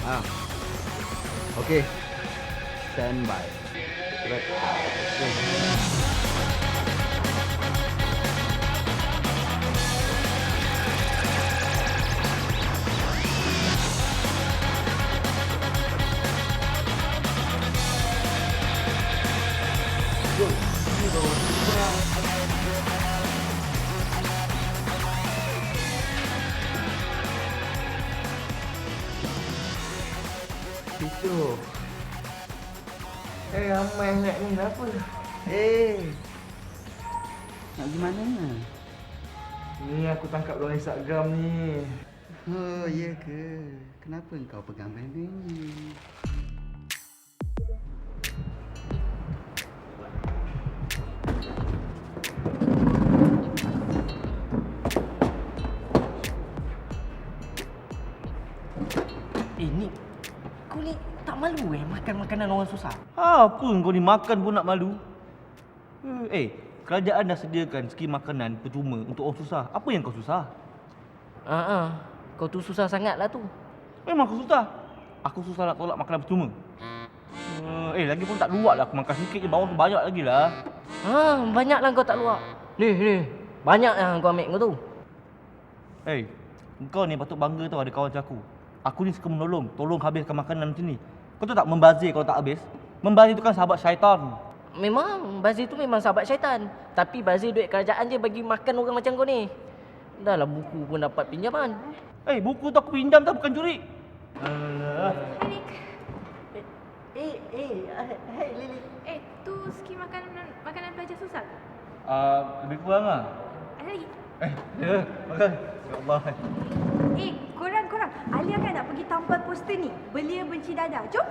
Ah, okey. Stand by. Right. Itu. Ramai sangat ni. Kenapa? Nak pergi mana? Ni aku tangkap dalam Instagram ni. Oh, ya ke? Kenapa engkau pegang benda ni? Ni, kau ni tak malu makan makanan orang susah? Apa kau ni makan pun nak malu? Kerajaan dah sediakan skim makanan percuma untuk orang susah. Apa yang kau susah? Kau tu susah sangat lah tu. Memang aku susah. Aku susah nak tolak makanan percuma. Lagi pun tak luak lah. Aku makan sikit je, bawang tu banyak lagi lah. Banyak lah kau tak luak. Ni, banyak lah kau ambil kau tu. Kau ni patut bangga tau ada kawan macam aku. Aku ni suka menolong, tolong habiskan makanan macam ni. Kau tahu tak membazir kalau tak habis? Membazir tu kan sahabat syaitan. Memang, Bazir tu memang sahabat syaitan. Tapi Bazir duit kerajaan je bagi makan orang macam kau ni. Dah lah buku pun dapat pinjaman. Buku tu aku pinjam tau, bukan curi. Alah. Hai Lily. Tu skim makanan pelajar susah ke? Lebih kurang lah. Ada lagi? Ya, makan. Ya Allah. Korang. Alia kan nak pergi tampal poster ni. Belia benci dada. Jom.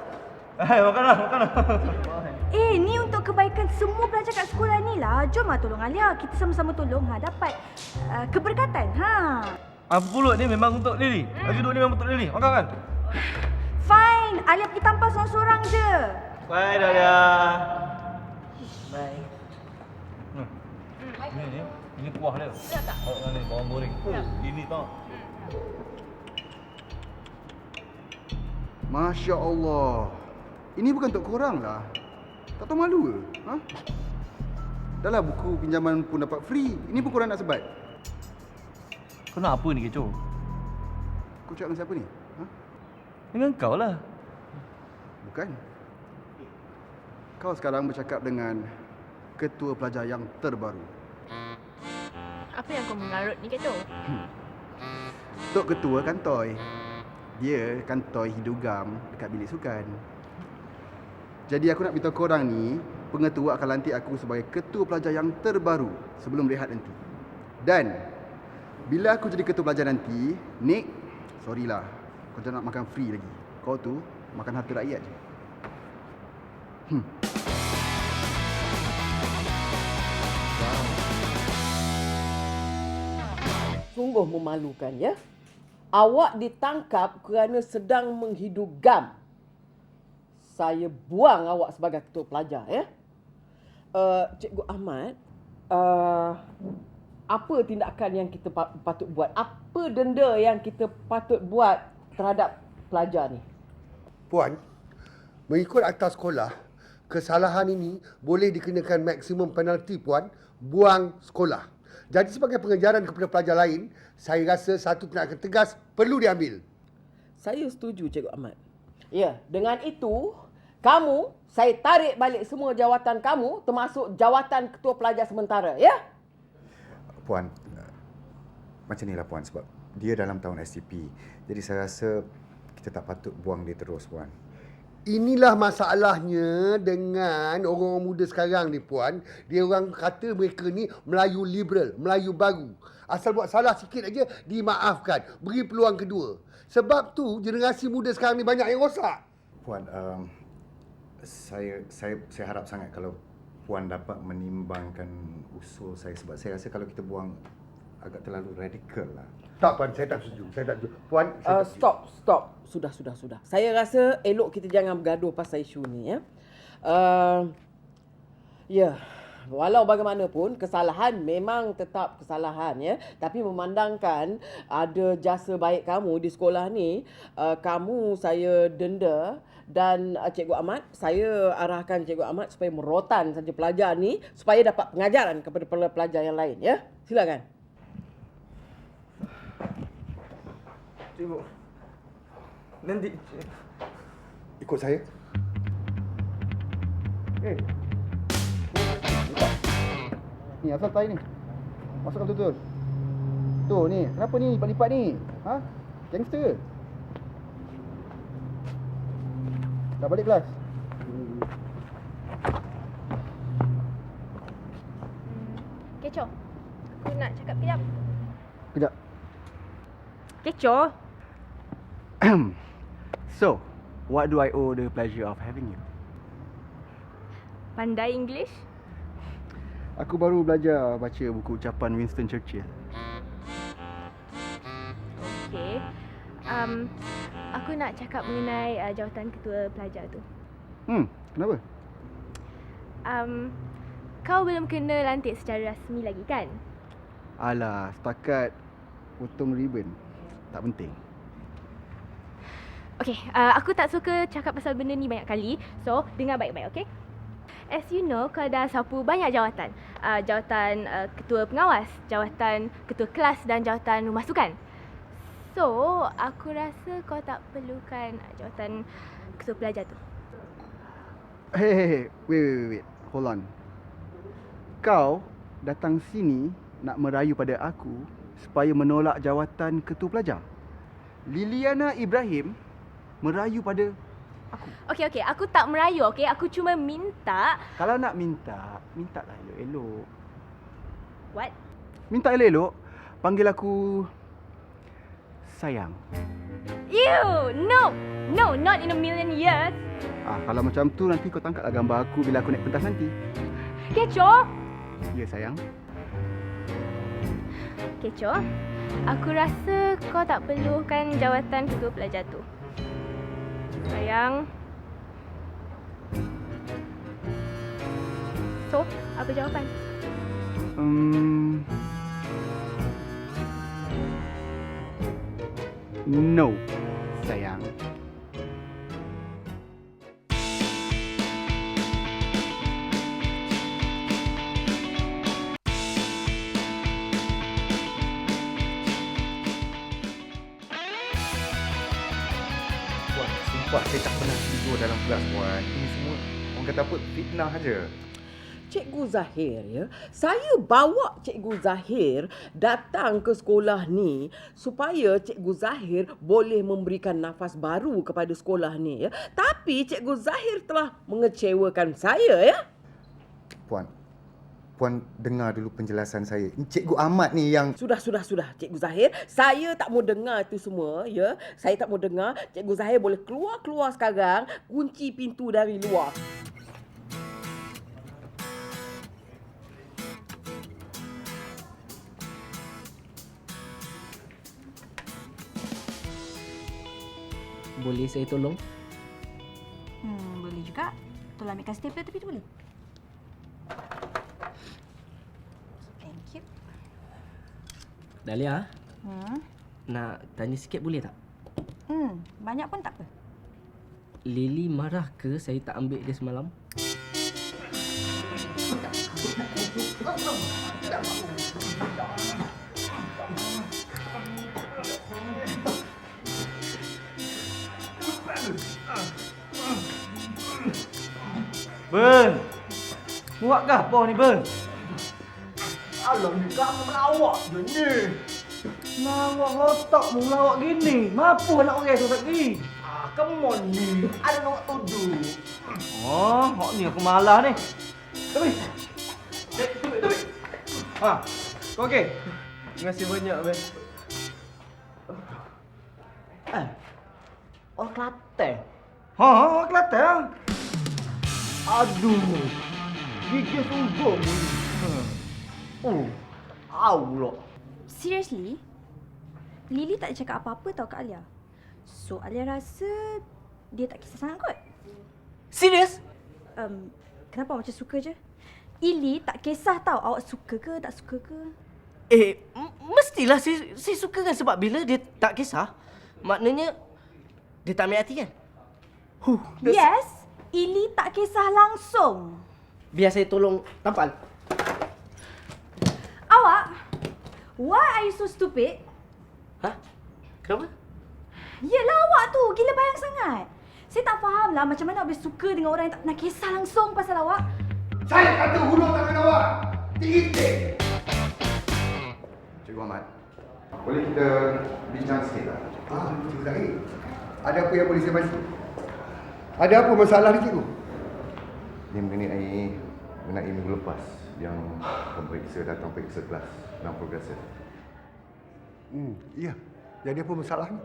Makanlah. Ni untuk kebaikan semua pelajar kat sekolah ni lah. Jom lah tolong Alia. Kita sama-sama tolong. Dapat keberkatan. Pulut ni memang untuk Lily. Lagi dua ni memang untuk Lily. Makan kan? Fine. Alia pergi tampal seorang-seorang je. Bye, Dahlia. Bye. Ini kuah dia. Sedap tak? Ni bawang goreng. Ini tau. Masya Allah. Ini bukan untuk korang lah. Tak tahu malu ke? Dah lah buku pinjaman pun dapat free. Ini pun korang nak sebat. Kenapa ni kecoh? Kau cakap dengan siapa ni? Dengan kau lah. Bukan. Kau sekarang bercakap dengan ketua pelajar yang terbaru. Apa yang kau mengarut ni, Kecoh? Tok Ketua kan Toy. Dia kan Toy hidugam dekat bilik sukan. Jadi aku nak beritahu korang ni, pengetua akan lantik aku sebagai ketua pelajar yang terbaru sebelum rehat nanti. Dan bila aku jadi ketua pelajar nanti, Nick, sorry lah, kau jangan nak makan free lagi. Kau tu makan harta rakyat je. Sungguh memalukan ya. Awak ditangkap kerana sedang menghidugam. Saya buang awak sebagai ketua pelajar ya. Cikgu Ahmad, apa tindakan yang kita patut buat? Apa denda yang kita patut buat terhadap pelajar ni? Puan, mengikut akta sekolah, kesalahan ini boleh dikenakan maksimum penalti, Puan, buang sekolah. Jadi sebagai pengejaran kepada pelajar lain, saya rasa satu tindakan tegas perlu diambil. Saya setuju, Cikgu Ahmad. Ya, dengan itu, saya tarik balik semua jawatan kamu, termasuk jawatan ketua pelajar sementara, ya? Puan, macam inilah Puan, sebab dia dalam tahun STP. Jadi saya rasa kita tak patut buang dia terus, Puan. Inilah masalahnya dengan orang-orang muda sekarang ni, Puan. Dia orang kata mereka ni Melayu liberal, Melayu baru. Asal buat salah sikit aja dimaafkan, beri peluang kedua. Sebab tu generasi muda sekarang ni banyak yang rosak. Puan, saya harap sangat kalau Puan dapat menimbangkan usul saya, sebab saya rasa kalau kita buang agak terlalu radikal lah. Tak, Puan, saya tak setuju. Puan, saya tak setuju. Stop. Sudah. Saya rasa elok kita jangan bergaduh pasal isu ni, ya. walau bagaimanapun kesalahan memang tetap kesalahan ya. Tapi memandangkan ada jasa baik kamu di sekolah ni, kamu saya denda dan Cikgu Ahmad, saya arahkan Cikgu Ahmad supaya merotan saja pelajar ni supaya dapat pengajaran kepada pelajar yang lain ya. Silakan. Cikgu. Nanti Ikut saya. Ni asal tai ni. Masukkan betul-betul. Tu ni, kenapa ni lipat-lipat ni? Ha? Gangster. Dah balik kelas. Kecoh. Aku nak cakap kejap. Kejap. Kecoh. So, what do I owe the pleasure of having you? Pandai English? Aku baru belajar baca buku ucapan Winston Churchill. Okey. Aku nak cakap mengenai jawatan ketua pelajar tu. Kenapa? Kau belum kena lantik secara rasmi lagi kan? Alah, setakat potong ribbon. Tak penting. Okey, aku tak suka cakap pasal benda ni banyak kali. So, dengar baik-baik, okey? As you know, kau dah sapu banyak jawatan. Jawatan ketua pengawas, jawatan ketua kelas dan jawatan rumah sukan. So, aku rasa kau tak perlukan jawatan ketua pelajar tu. Hey, wait. Hold on. Kau datang sini nak merayu pada aku supaya menolak jawatan ketua pelajar. Liliana Ibrahim merayu pada aku. Okey, aku tak merayu, okey? Aku cuma minta... Kalau nak mintalah elok-elok. What? Minta elok-elok, panggil aku sayang. Ew! No, not in a million years. Kalau macam tu nanti kau tangkaplah gambar aku bila aku naik pentas nanti. Kecoh! Ya sayang. Kecoh, aku rasa kau tak perlukan jawatan ketua pelajar tu. Sayang. So, apa jawapan? No, sayang. Puan, sumpah saya tak pernah tidur dalam kelas, Puan. Ini semua orang kata apa? Fitnah aja. Cikgu Zahir ya. Saya bawa Cikgu Zahir datang ke sekolah ni supaya Cikgu Zahir boleh memberikan nafas baru kepada sekolah ni ya. Tapi Cikgu Zahir telah mengecewakan saya ya. Puan dengar dulu penjelasan saya. Cikgu Ahmad ni yang... Sudah Cikgu Zahir. Saya tak mau dengar itu semua ya. Saya tak mau dengar. Cikgu Zahir boleh keluar sekarang, kunci pintu dari luar. Boleh saya tolong? Boleh juga. Tolong ambilkan stapler tepi tu boleh? Thank you. Dahlia, nak tanya sikit boleh tak? Banyak pun tak apa. Lily marah ke saya tak ambil dia semalam? Ben. Muak ke apa ni, Ben? Alah ni kamu melawak je ni. Lawak otak mu lawak gini. Mampu nak orang tu tadi. Come on ni. Ada nak tuduh. Oh, hok ni aku malah ni. Tepi. Tepi. Kau okey? Terima kasih banyak, Ben. Oh, Kelantan. Orang Kelantan. Aduh. Gigi sungguh ni. Allah. Seriously? Lily tak cakap apa-apa tau kat Alia. So, Alia rasa dia tak kisah sangat kot. Serius? Kenapa macam suka je? Ili tak kisah tau awak suka ke tak suka ke. Mestilah saya suka kan sebab bila dia tak kisah, maknanya dia tak ambil hati kan? Yes, Ili tak kisah langsung. Biar saya tolong tampal. Awak, why are you so stupid? Hah? Kenapa? Yelah awak tu gila bayang sangat. Saya tak faham lah macam mana boleh suka dengan orang yang tak pernah kisah langsung pasal awak. Saya kata hulur tangan awak. Tinggi. Cikgu Ahmad, boleh kita bincang sikit tak? Cikgu Zahid. Ada apa yang boleh saya bantu? Ada apa masalah ni, cikgu? Ini mengenai minggu lepas yang pemeriksa datang periksa kelas dan progresif. Ya. Jadi apa masalahnya?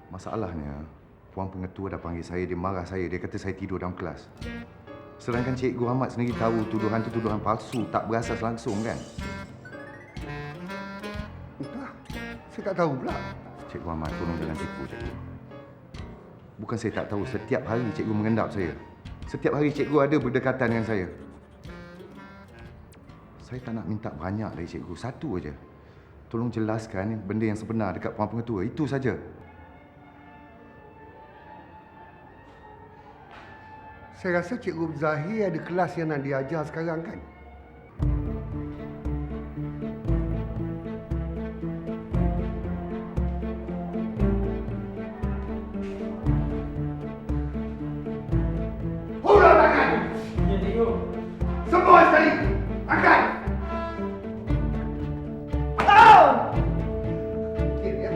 Masalahnya, Puan Pengetua dah panggil saya, dia marah saya, dia kata saya tidur dalam kelas. Sedangkan Cikgu Ahmad sendiri tahu tuduhan itu tuduhan palsu, tak berasas langsung kan? Entah. Saya tak tahu pula. Cikgu Ahmad, tolong jangan tipu cikgu. Bukan saya tak tahu, setiap hari cikgu mengendap saya. Setiap hari cikgu ada berdekatan dengan saya. Saya tak nak minta banyak dari cikgu, satu aja. Tolong jelaskan benda yang sebenar dekat Puan Pengetua, itu saja. Saya rasa Cikgu Zahir ada kelas yang nak diajar sekarang kan? Hulur tangan! Ya, cikgu. Semua sekali! Angkat! Sikit ya.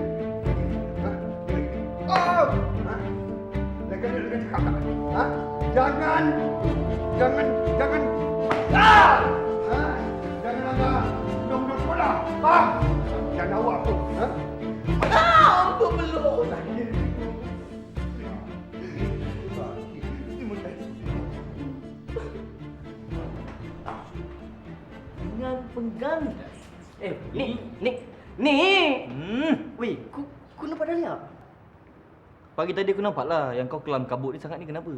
Lega cakap tak? Jangan. Jangan agak duduk sekolah. Faham? Dan awak pun. Apa belum? Dengan penggan. Nik. Weh, kau nampak dah lihat? Pagi tadi aku nampak lah yang kau kelam kabut ni sangat ni kenapa?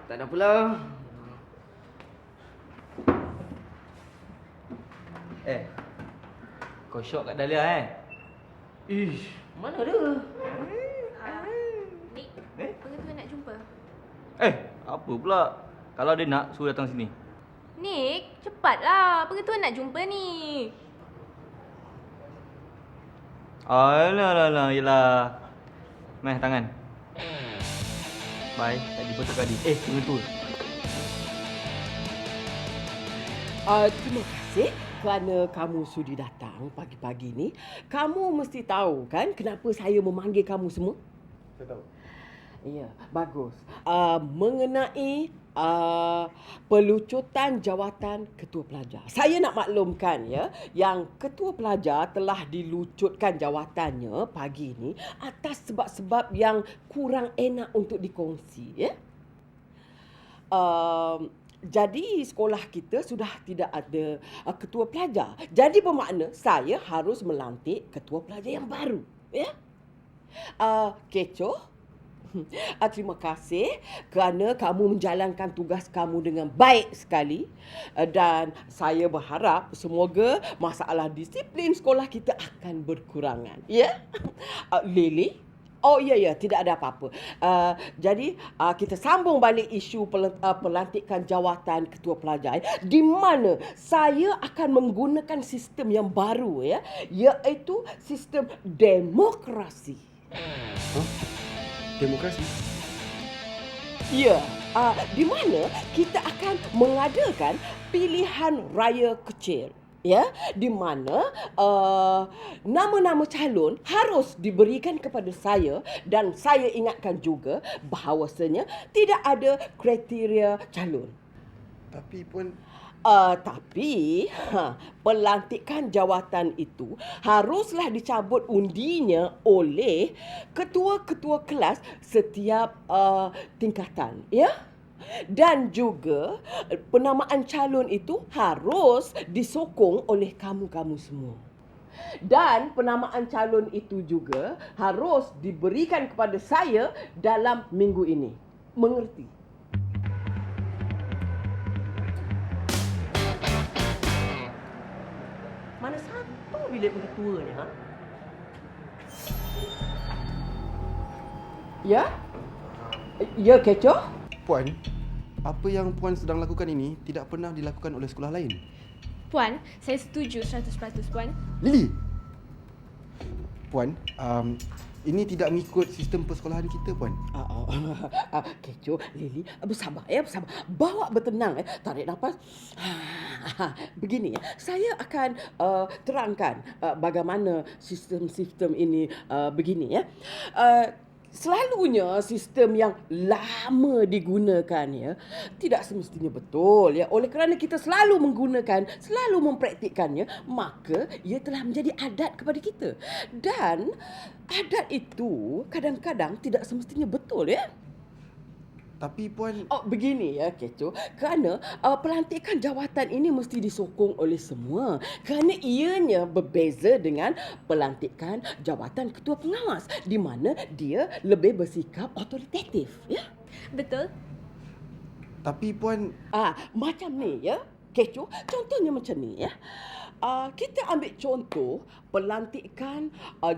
Tak ada pula. Kau syok kat Dahlia Ish, mana ada? Nik, pengetua nak jumpa. Apa pula? Kalau dia nak, suruh datang sini. Nik, cepatlah. Pengetua nak jumpa ni. Alah, yelah. Meh, tangan. Bye, tak jumpa tu kali. Pengetua. Terima kasih kerana kamu sudi datang pagi-pagi ni. Kamu mesti tahu kan kenapa saya memanggil kamu semua? Saya tahu. Ya, bagus. Mengenai pelucutan jawatan ketua pelajar. Saya nak maklumkan ya, yang ketua pelajar telah dilucutkan jawatannya pagi ni atas sebab-sebab yang kurang enak untuk dikongsi ya. Jadi sekolah kita sudah tidak ada ketua pelajar. Jadi bermakna saya harus melantik ketua pelajar yang baru ya. Kecoh. Terima kasih kerana kamu menjalankan tugas kamu dengan baik sekali dan saya berharap semoga masalah disiplin sekolah kita akan berkurangan. Ya? Lily? Oh ya, tidak ada apa-apa. Jadi kita sambung balik isu pelantikan jawatan ketua pelajar di mana saya akan menggunakan sistem yang baru ya, iaitu sistem demokrasi. Demokrasi? Ya, di mana kita akan mengadakan pilihan raya kecil. Ya, di mana nama-nama calon harus diberikan kepada saya dan saya ingatkan juga bahawasanya tidak ada kriteria calon. Tapi pun pelantikan jawatan itu haruslah dicabut undinya oleh ketua-ketua kelas setiap tingkatan, ya. Dan juga penamaan calon itu harus disokong oleh kamu-kamu semua. Dan penamaan calon itu juga harus diberikan kepada saya dalam minggu ini. Mengerti? bilik pengetua ni, ha? Ya? Ya, Kecoh? Puan, apa yang Puan sedang lakukan ini tidak pernah dilakukan oleh sekolah lain. Puan, saya setuju 100% Puan. Lily! Puan, ini tidak mengikut sistem persekolahan kita, Puan. Kecoh, Lily, bersabar ya, bersabar. Bawa bertenang, tarik nafas. Begini ya, saya akan terangkan bagaimana sistem-sistem ini begini ya. Selalunya sistem yang lama digunakan ya tidak semestinya betul ya. Oleh kerana kita selalu menggunakan, selalu mempraktikkannya, maka ia telah menjadi adat kepada kita. Dan adat itu kadang-kadang tidak semestinya betul ya. Tapi Puan... Begini ya, Kecoh. Kerana pelantikan jawatan ini mesti disokong oleh semua. Kerana ianya berbeza dengan pelantikan jawatan ketua pengawas, di mana dia lebih bersikap otoritatif. Ya? Betul? Tapi Puan... Macam ni ya, Kecoh. Contohnya macam ni ya. Kita ambil contoh pelantikan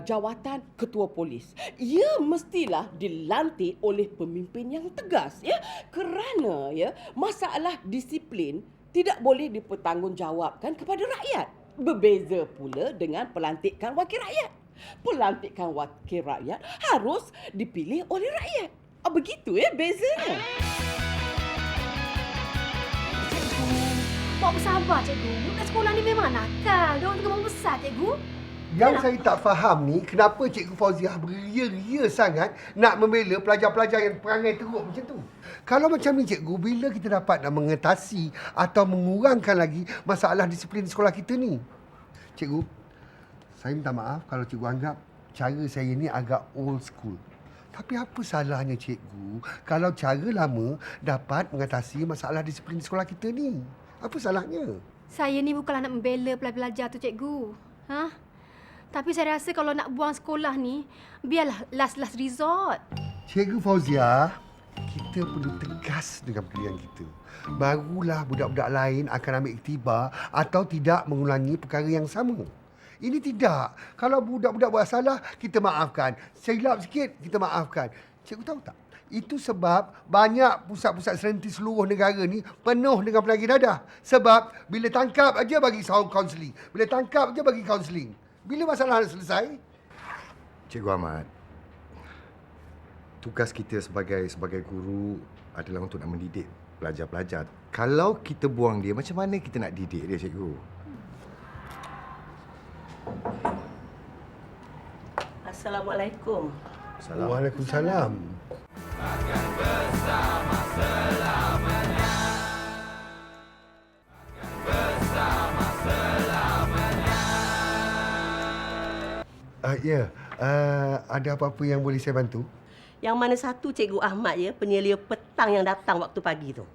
jawatan ketua polis. Ia mestilah dilantik oleh pemimpin yang tegas ya, kerana ya masalah disiplin tidak boleh dipertanggungjawabkan kepada rakyat. Berbeza pula dengan pelantikan wakil rakyat. Pelantikan wakil rakyat harus dipilih oleh rakyat. Begitu ya bezanya. Bawa bersabar, cikgu. Budak sekolah ni memang nakal. Diorang tengah membesar, cikgu. Yang saya tak faham ni, kenapa Cikgu Fauziah beria-ria sangat nak membela pelajar-pelajar yang perangai teruk macam tu. Kalau macam ni Cikgu, bila kita dapat nak mengatasi atau mengurangkan lagi masalah disiplin di sekolah kita ni? Cikgu, saya minta maaf kalau Cikgu anggap cara saya ni agak old school. Tapi apa salahnya Cikgu kalau cara lama dapat mengatasi masalah disiplin di sekolah kita ni? Apa salahnya? Saya ni bukanlah nak membela pelajar tu, cikgu. Tapi saya rasa kalau nak buang sekolah ni, biarlah last resort. Cikgu Fauziah, kita perlu tegas dengan pilihan kita. Barulah budak-budak lain akan ambil iktibar atau tidak mengulangi perkara yang sama. Ini tidak. Kalau budak-budak buat salah, kita maafkan. Silap sikit, kita maafkan. Cikgu tahu tak? Itu sebab banyak pusat-pusat serenti seluruh negara ni penuh dengan penagih dadah. Sebab bila tangkap aja bagi kaunseling. Bila tangkap aja bagi kaunseling. Bila masalah nak selesai? Cikgu Ahmad, tugas kita sebagai guru adalah untuk nak mendidik pelajar-pelajar. Kalau kita buang dia, macam mana kita nak didik dia, cikgu? Assalamualaikum. Waalaikumsalam. Akan bersama selamanya. Akan bersama selamanya. Ada apa-apa yang boleh saya bantu? Yang mana satu Cikgu Ahmad ya, penyelia petang yang datang waktu pagi tu.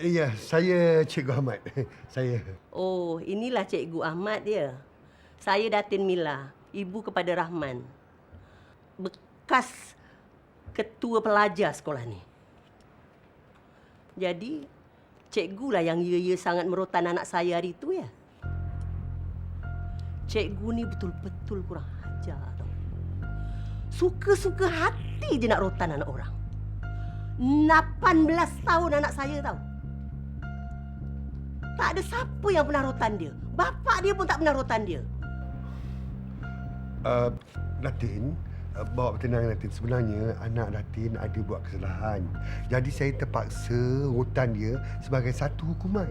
Ya, saya Cikgu Ahmad. Saya. Oh, inilah Cikgu Ahmad dia. Saya Datin Mila, ibu kepada Rahman. Bekas ketua pelajar sekolah ni. Jadi, cikgu lah yang ya sangat merotan anak saya hari tu ya. Cikgu ni betul-betul kurang ajar tau. Suka-suka hati je nak rotan anak orang. 18 tahun anak saya tau. Tak ada siapa yang pernah rotan dia. Bapak dia pun tak pernah rotan dia. Datin, bawa bertenang Datin. Sebenarnya anak Datin ada buat kesalahan. Jadi saya terpaksa rotan dia sebagai satu hukuman.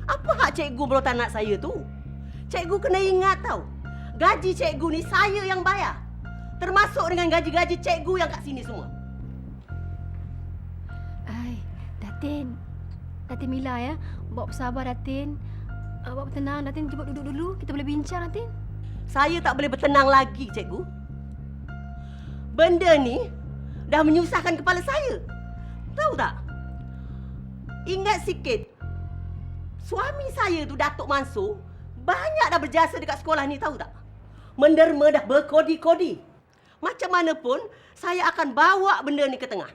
Apa hak cikgu merotan anak saya tu? Cikgu kena ingat tau. Gaji cikgu ni saya yang bayar. Termasuk dengan gaji-gaji cikgu yang kat sini semua. Datin. Datin Mila ya. Bawa bersabar Datin. Bawa bertenang Datin. Cuba duduk dulu. Kita boleh bincang Datin. Saya tak boleh bertenang lagi, cikgu. Benda ni dah menyusahkan kepala saya. Tahu tak? Ingat sikit. Suami saya tu, Datuk Mansur, banyak dah berjasa dekat sekolah ni, tahu tak? Menderma dah berkodi-kodi. Macam mana pun, saya akan bawa benda ni ke tengah.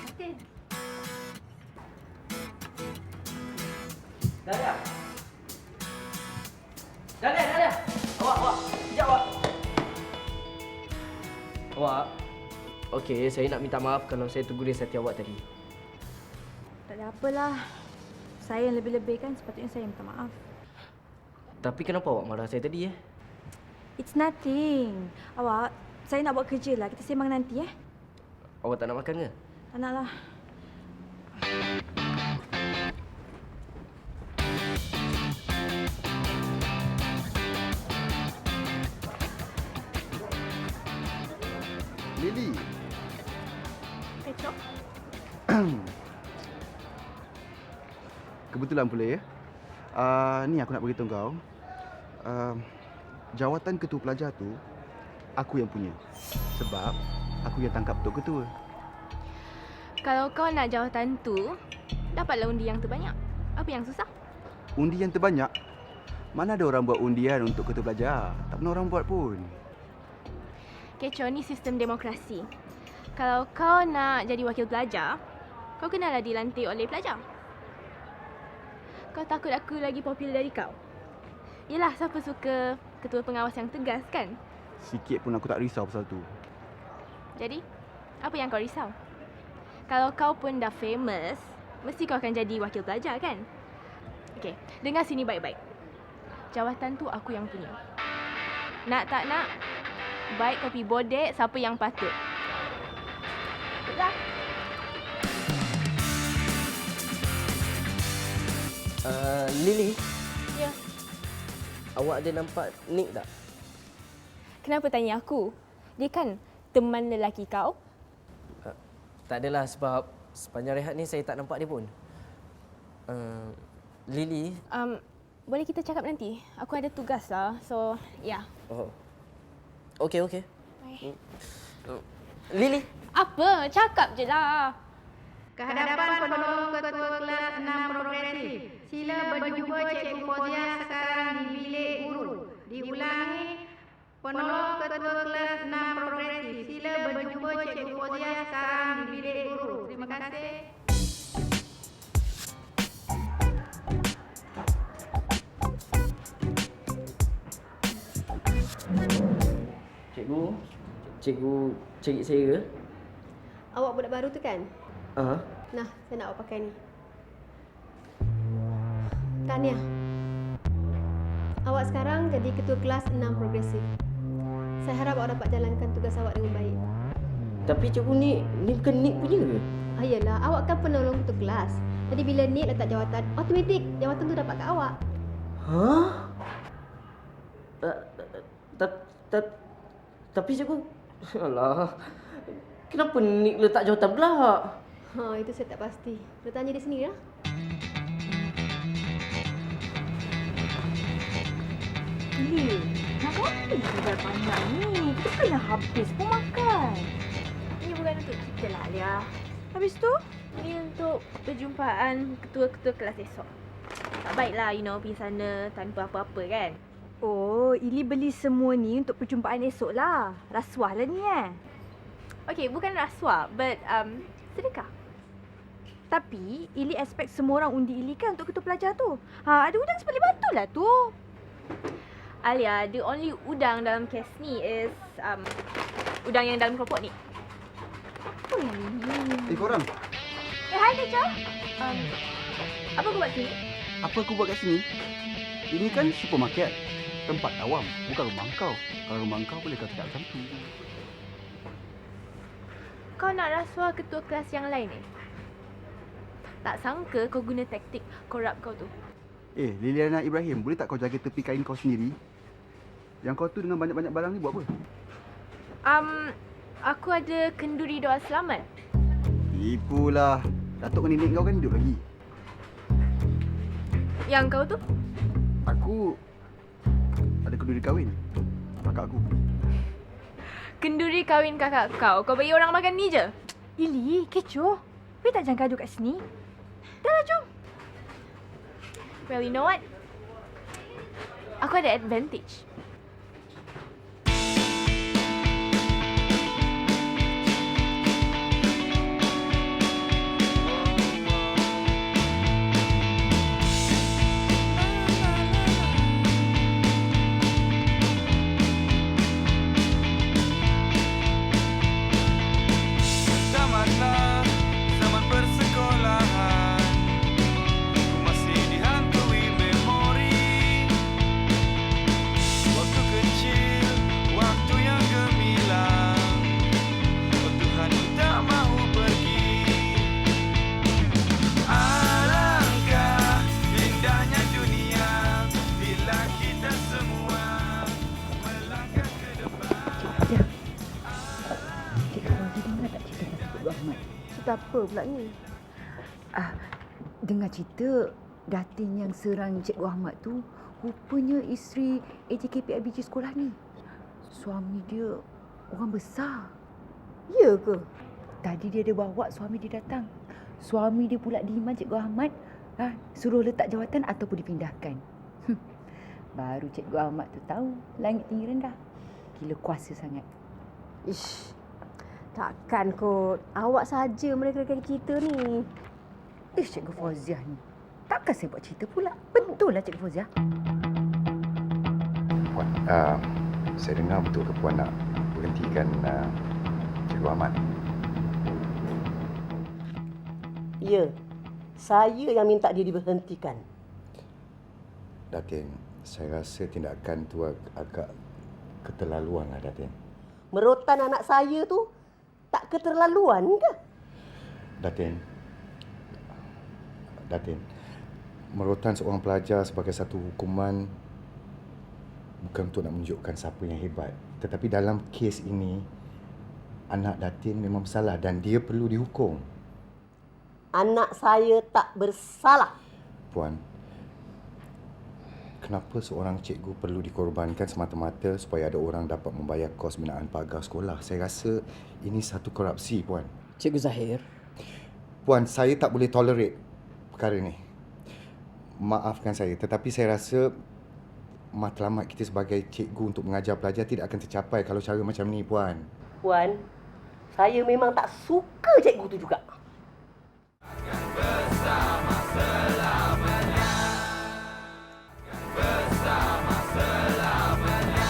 Datin. Dah. Dahlia. Awak. Sekejap, awak. Awak. Okey, saya nak minta maaf kalau saya tegur dia hati awak tadi. Tak ada apalah. Saya yang lebih-lebihkan sepatutnya saya minta maaf. Tapi kenapa awak marah saya tadi It's nothing. Awak, saya nak buat kerja lah. Kita sembang nanti Awak tak nak makan ke? Tak naklah. Lily. Kecoh. Kebetulan pula ya. Ni aku nak beritahu kau. Jawatan ketua pelajar tu aku yang punya. Sebab aku yang tangkap tok ketua. Kalau kau nak jawatan tu, dapatlah undi yang terbanyak. Apa yang susah? Undi yang terbanyak? Mana ada orang buat undian untuk ketua pelajar? Tak pernah orang buat pun. Kecoh, ni sistem demokrasi. Kalau kau nak jadi wakil pelajar, kau kenalah dilantik oleh pelajar. Kau takut aku lagi popular dari kau? Yelah, siapa suka ketua pengawas yang tegas kan? Sikit pun aku tak risau pasal tu. Jadi, apa yang kau risau? Kalau kau pun dah famous, mesti kau akan jadi wakil pelajar kan? Okey, dengar sini baik-baik. Jawatan tu aku yang punya. Nak tak nak, baik kopi bodek siapa yang patut. Baiklah. Lily, Ya. awak ada nampak Nick tak? Kenapa tanya aku? Dia kan teman lelaki kau. Tak adalah sebab sepanjang rehat ni saya tak nampak dia pun. Lily. Boleh kita cakap nanti? Aku ada tugas lah. So, ya. Oh. Okey. Bye. Lily. Apa? Cakap je lah. Kehadapan penolong ketua kelas 6 progresif. Sila berjumpa Cikgu Fauzia sekarang di bilik guru. Diulangi, penolong ketua kelas 6 progresif. Sila berjumpa Cikgu Fauzia sekarang di bilik guru. Terima kasih. Cikgu cari saya ke? Awak budak baru tu kan? Nah, saya nak awak pakai ni. Tahniah. Awak sekarang jadi ketua kelas 6 progresif. Saya harap awak dapat jalankan tugas awak dengan baik. Tapi cikgu ni bukan Nick punya ke? Ayolah, awak kan penolong ketua kelas. Jadi bila Nick letak jawatan, automatik jawatan tu dapat kat awak. Tapi cikgu, alah, kenapa Nick letak jawatan pula? Itu saya tak pasti. Boleh tanya dia sendiri lah. Nak apa tinggal banyak ni? Kita kena habis pun makan. Ini bukan untuk kita lah, Alia. Habis tu? Ini untuk perjumpaan ketua-ketua kelas esok. Tak baiklah, pergi sana tanpa apa-apa kan? Oh, Ili beli semua ni untuk perjumpaan esok lah. Rasuah lah ni Okay, bukan rasuah, but sedekah. Tapi, Ili expect semua orang undi Ili kan untuk ketua pelajar tu. Ada udang sebalik batu lah tu. Alia, the only udang dalam kes ni is udang yang dalam keropok ni. Apa yang ni? Korang. Hai Kecoh. Apa kau buat sini? Apa aku buat kat sini? Ini kan supermarket. Tempat awam, bukan rumah kau. Kalau rumah kau boleh kau cakap macam tu. Kau nak rasuah ketua kelas yang lain Tak sangka kau guna taktik korap kau tu. Liliana Ibrahim, boleh tak kau jaga tepi kain kau sendiri? Yang kau tu dengan banyak-banyak barang ni buat apa? Aku ada kenduri doa selamat. Tipulah. Datuk dengan nenek kau kan hidup lagi. Yang kau tu? Aku ada kenduri kahwin kakak aku. Kenduri kahwin kakak kau? Kau bagi orang makan ni je? Ili, kecoh. Boleh tak jangan gaduh kat sini? Dah lah, jom. Well, you know what? Aku ada advantage. Siapa pula ni? Dengar cerita Datin yang serang Cikgu Ahmad tu rupanya isteri AJKPIBG sekolah ni. Suami dia orang besar. Ya ke? Tadi dia ada bawa suami dia datang. Suami dia pula demand Cikgu Ahmad suruh letak jawatan ataupun dipindahkan. Baru Cikgu Ahmad tu tahu langit tinggi rendah. Gila kuasa sangat. Ish, takkan kot. Awak saja mereka-reka cerita ni. Cikgu Fauziah ni. Takkan saya buat cerita pula. Betul lah Cikgu Fauziah. Puan, saya dengar betul ke Puan nak berhentikan Cikgu Ahmad? Ya, saya yang minta dia diberhentikan. Datin, saya rasa tindakan tu agak keterlaluan lah, Datin. Merotan anak saya tu tak keterlaluan ke? Datin, merotan seorang pelajar sebagai satu hukuman bukan untuk nak menunjukkan siapa yang hebat. Tetapi dalam kes ini, anak Datin memang bersalah dan dia perlu dihukum. Anak saya tak bersalah. Puan, kenapa seorang cikgu perlu dikorbankan semata-mata supaya ada orang dapat membayar kos binaan pagar sekolah? Saya rasa ini satu korupsi, Puan. Cikgu Zahir. Puan, saya tak boleh tolerate perkara ni. Maafkan saya, tetapi saya rasa matlamat kita sebagai cikgu untuk mengajar pelajar tidak akan tercapai kalau cara macam ni, Puan. Puan, saya memang tak suka cikgu tu juga. Bersama selamanya. Bersama selamanya.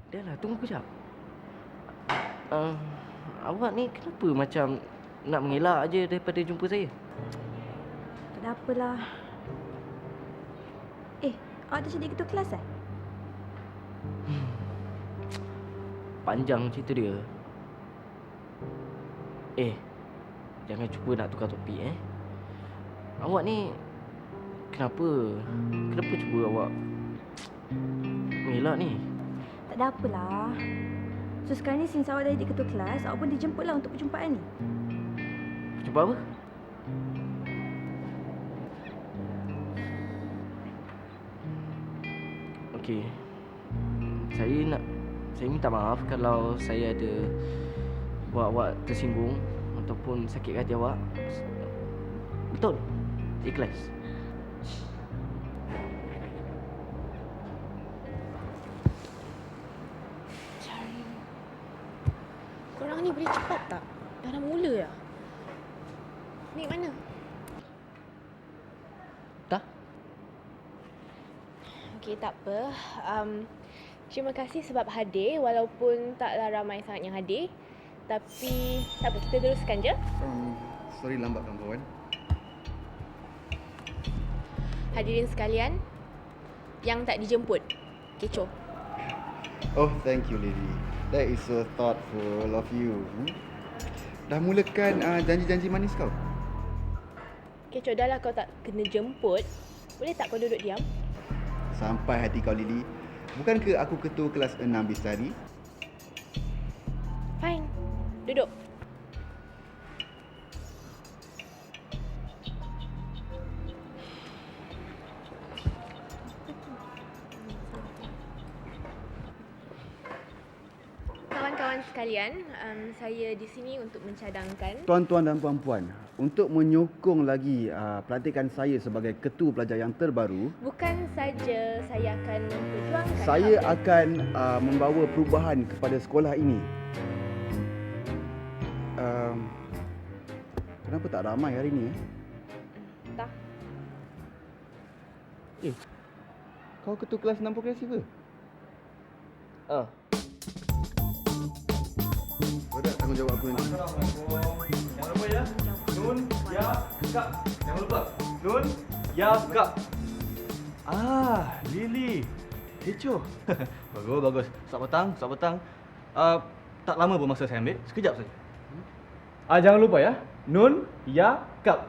Dah lah, tunggu kejap. Awak ni kenapa macam nak mengelak aje daripada jumpa saya? Tak ada apalah. Awak dah jadi ketua kelas Panjang cerita dia. Jangan cuba nak tukar topik Awak ni kenapa cuba awak mengelak ni? Tak ada apalah. So sekarang ni since awak dah jadi ketua kelas, awak pun dijemputlah untuk perjumpaan ni. Cuba apa? Okey. Saya minta maaf kalau saya ada buat awak tersinggung ataupun sakit hati awak. Betul. Ikhlas. Korang ni boleh cepat tak? Dah nak mula dah. Nik mana? Tak? Okey, tak apa. Terima kasih sebab hadir walaupun taklah ramai sangat yang hadir. Tapi tak apa, kita teruskan je. Sorry lambat kawan-kawan. Hadirin sekalian yang tak dijemput. Kecoh. Oh, thank you lady. That is so thoughtful of you. Dah mulakan janji-janji manis kau? Kecoh, dah lah kau tak kena jemput. Boleh tak kau duduk diam? Sampai hati kau Lily. Bukankah aku ketua kelas 6 Bistari? Fine. Duduk. Kawan-kawan sekalian, saya di sini untuk mencadangkan Tuan-tuan dan puan-puan, untuk menyokong lagi pelantikan saya sebagai ketua pelajar yang terbaru, bukan saja saya akan memperjuangkan saya hak akan membawa perubahan kepada sekolah ini. Kenapa tak ramai hari ni? Tak. Kau ketua kelas 6 progresif ke? Berat tanggungjawab aku nanti. Jangan lupa ya. Nun, ya, kak. Jangan lupa. Nun, ya, kak. Lily. Kecoh. Bagus. Selamat petang. Tak lama pun masa saya ambil. Sekejap saja. Jangan lupa ya. Nun, ya, kak.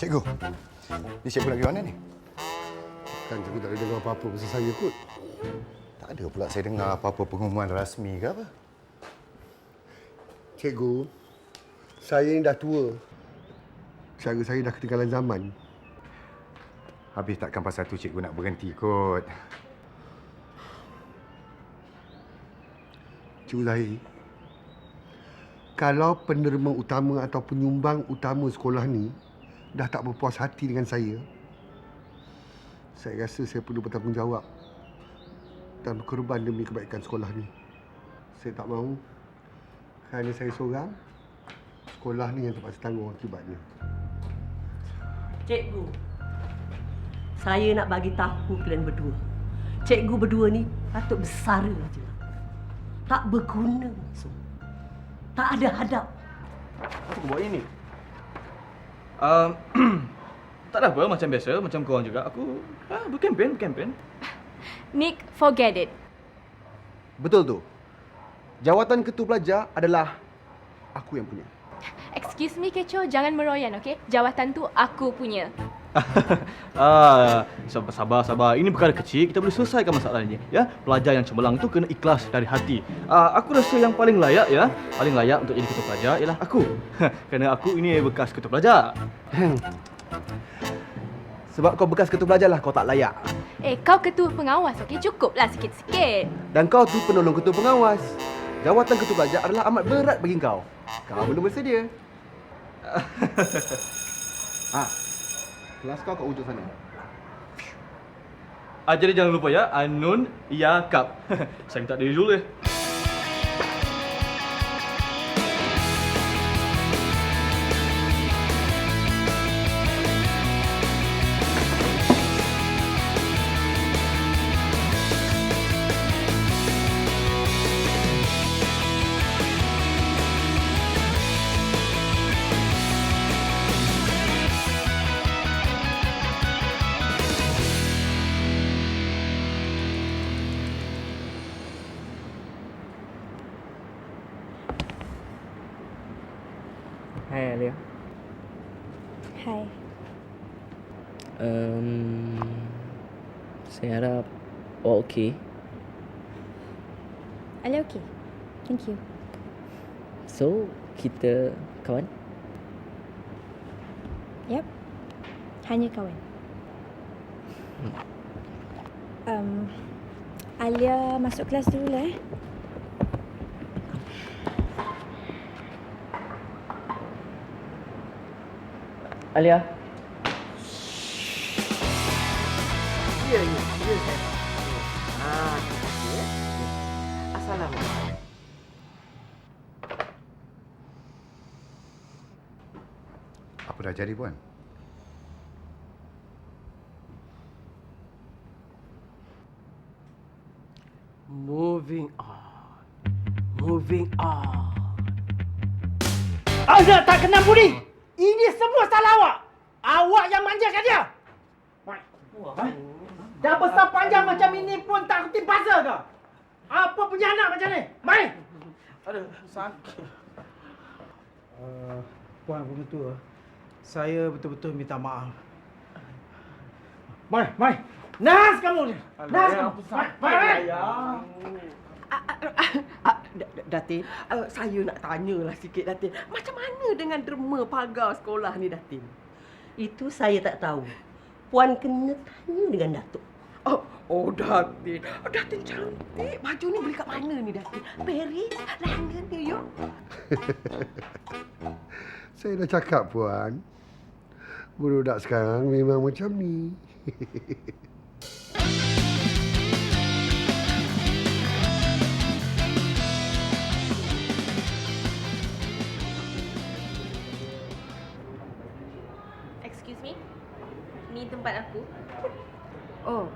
Cikgu, ni cikgu lagi mana ni? Takkan cikgu tak ada dengar apa-apa pasal saya kot. Tak ada pula saya dengar apa-apa pengumuman rasmi ke apa. Cikgu, saya ni dah tua. Cara saya dah ketinggalan zaman. Habis takkan pasal tu cikgu nak berhenti kot. Cikgu Zahir, kalau penerima utama atau penyumbang utama sekolah ni dah tak berpuas hati dengan saya rasa saya perlu bertanggungjawab dan berkorban demi kebaikan sekolah ni. Saya tak mahu kerana saya seorang, sekolah ni yang terpaksa tanggung akibatnya. Cikgu, saya nak bagi tahu kalian berdua. Cikgu berdua ni patut bersara je. Tak berguna langsung. Tak ada hadap. Apa kau buat ini? Tak ada apa, macam biasa, macam korang juga. Aku berkempen. Nick, forget it. Betul tu. Jawatan ketua pelajar adalah aku yang punya. Excuse me, Kecoh. Jangan meroyan, okey? Jawatan tu aku punya. Sabar. Ini perkara kecil, kita boleh selesaikan masalah ini. Ya, pelajar yang cemerlang tu kena ikhlas dari hati. Aku rasa yang paling layak untuk jadi ketua pelajar ialah aku. Kerana aku ini bekas ketua pelajar. Sebab kau bekas ketua pelajar lah kau tak layak. Kau ketua pengawas, okey? Cukuplah sikit-sikit. Dan kau tu penolong ketua pengawas. Jawatan ketua pelajar adalah amat berat bagi kau. Kau belum bersedia. Kelas kau kat ujung sana. Jadi jangan lupa ya, Nun, Ya, Kap. Saya minta diri dulu. Hai Alia. Hai. Saya harap awak okey. Alia okey. Thank you. So, kita kawan? Yep. Hanya kawan. Alia masuk kelas dulu lah. Alia. Ya, saya. Assalamualaikum. Apa dah jadi, Puan? Moving on. Azhar tak kenal budi. Ini semua salah awak. Awak yang manjakan dia. Dah besar panjang macam ini pun tak kerti bahasa ke? Apa punya anak macam ni? Mai! Aduh, sakit. Puan Pengetua, saya betul-betul minta maaf. Mai! Nas kamu ni! Nas kamu! Mai! Datin, saya nak tanyalah sikit, Datin. Macam mana dengan derma pagar sekolah ni, Datin? Itu saya tak tahu. Puan kena tanya dengan Datuk. Oh, Datin. Datin cantik. Baju ni beli kat mana ni, Datin? Paris, London, New York? Saya dah cakap, Puan. Budak sekarang memang macam ni. Excuse me. Ni tempat aku. Oh,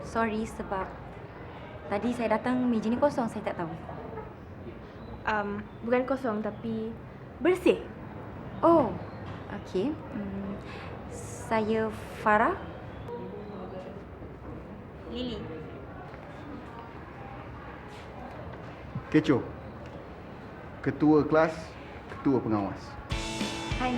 sorry sebab tadi saya datang meja ni kosong, saya tak tahu. Bukan kosong tapi bersih. Oh, okey. Saya Farah. Lily. Kecoh. Ketua kelas, ketua pengawas. Hai.